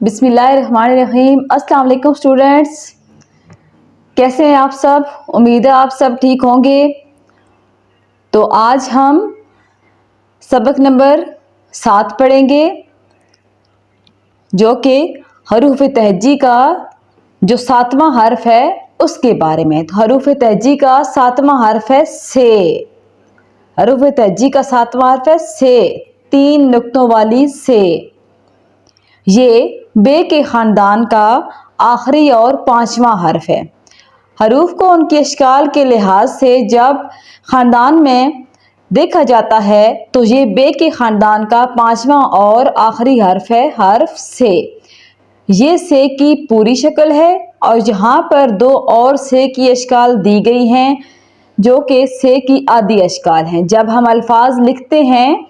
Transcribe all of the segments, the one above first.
बिस्मिल्लाहिर्रहमानिर्रहीम। अस्सलाम वालेकुम स्टूडेंट्स, कैसे हैं आप सब? उम्मीद है आप सब ठीक होंगे। तो आज हम सबक नंबर 7 पढ़ेंगे, जो कि हरूफ तहज्जी का जो 7वां हर्फ है उसके बारे में। तो हरूफ तहज्जी का 7वां हर्फ है से। हरूफ तहज्जी का 7वां हर्फ है से, 3 नुक्तों वाली से। ये बे के ख़ानदान का आखिरी और 5वां हर्फ है। हरूफ को उनके इश्काल के लिहाज से जब ख़ानदान में देखा जाता है तो ये बे के ख़ानदान का 5वां और आखिरी हर्फ है, हर्फ से। ये से की पूरी शक्ल है और यहाँ पर 2 और से की अश्काल दी गई हैं, जो कि से की आधी अश्काल हैं। जब हम अल्फाज लिखते हैं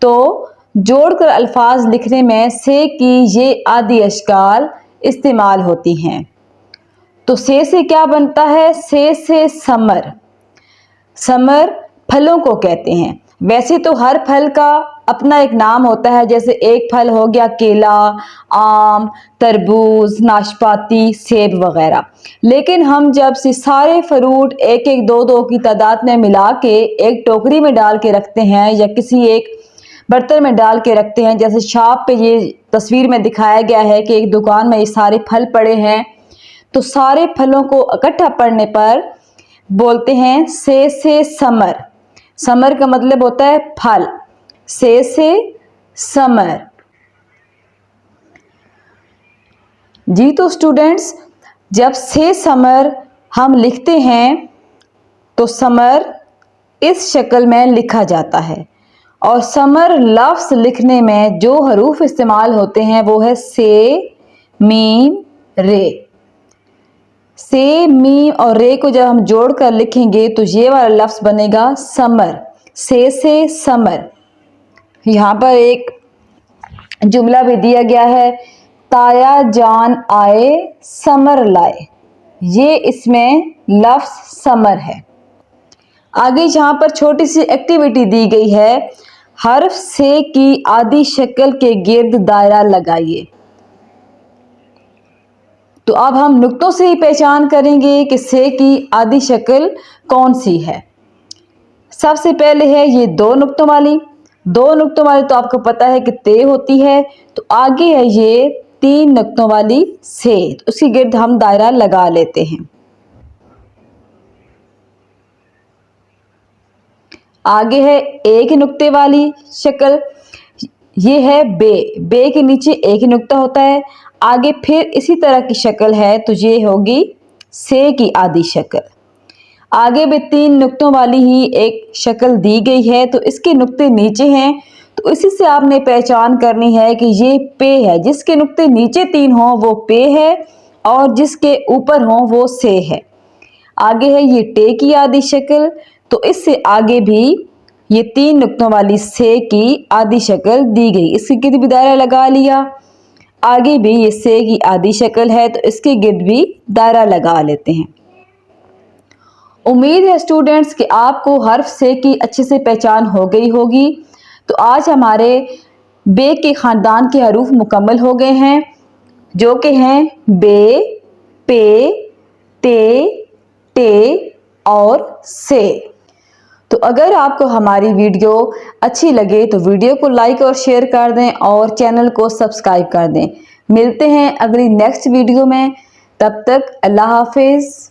तो जोड़कर अल्फाज लिखने में से की ये आधी अश्काल इस्तेमाल होती हैं। तो से क्या बनता है? से समर। समर फलों को कहते हैं। वैसे तो हर फल का अपना एक नाम होता है, जैसे एक फल हो गया केला, आम, तरबूज, नाशपाती, सेब वगैरह। लेकिन हम जब से सारे फ्रूट एक एक दो दो की तादाद में मिला के एक टोकरी में डाल के रखते हैं या किसी एक बर्तन में डाल के रखते हैं, जैसे शॉप पे ये तस्वीर में दिखाया गया है कि एक दुकान में ये सारे फल पड़े हैं, तो सारे फलों को इकट्ठा पढ़ने पर बोलते हैं से समर। समर का मतलब होता है फल। से समर। जी तो स्टूडेंट्स, जब से समर हम लिखते हैं तो समर इस शक्ल में लिखा जाता है। और समर लफ्ज़ लिखने में जो हरूफ इस्तेमाल होते हैं वो है से, मीम, रे। से, मीम और रे को जब हम जोड़कर लिखेंगे तो ये वाला लफ्ज़ बनेगा समर। से समर। यहाँ पर एक जुमला भी दिया गया है, ताया जान आए समर लाए। ये इसमें लफ्ज़ समर है। आगे यहाँ पर छोटी सी एक्टिविटी दी गई है, हर्फ से की आधी शक्ल के गिर्द दायरा लगाइए। तो अब हम नुक्तों से ही पहचान करेंगे कि से की आधी शक्ल कौन सी है। सबसे पहले है ये 2 नुक्तों वाली। 2 नुक्तों वाली तो आपको पता है कि ते होती है। तो आगे है ये 3 नुक्तों वाली से, तो उसके गिर्द हम दायरा लगा लेते हैं। आगे है एक नुक्ते वाली शक्ल, ये है बे। बे के नीचे एक ही नुक्ता होता है। आगे फिर इसी तरह की शक्ल है, तो ये होगी से की आधी शक्ल। आगे भी 3 नुक्तों वाली ही एक शक्ल दी गई है, तो इसके नुक्ते नीचे हैं, तो इसी से आपने पहचान करनी है कि ये पे है। जिसके नुक्ते नीचे 3 हों वो पे है और जिसके ऊपर हों वो से है। आगे है ये टे की आधी शक्ल, तो इससे आगे भी ये 3 नुक्तों वाली से की आधी शक्ल दी गई। इसके गिर्द भी दायरा लगा लिया। आगे भी ये से की आधी शक्ल है, तो इसके गिर्द भी दायरा लगा लेते हैं। उम्मीद है स्टूडेंट्स कि आपको हर्फ से की अच्छे से पहचान हो गई होगी। तो आज हमारे बे के ख़ानदान के हरूफ मुकम्मल हो गए हैं, जो कि हैं बे, पे, ते, टे और से। तो अगर आपको हमारी वीडियो अच्छी लगे तो वीडियो को लाइक और शेयर कर दें और चैनल को सब्सक्राइब कर दें। मिलते हैं अगली नेक्स्ट वीडियो में, तब तक अल्लाह हाफिज़।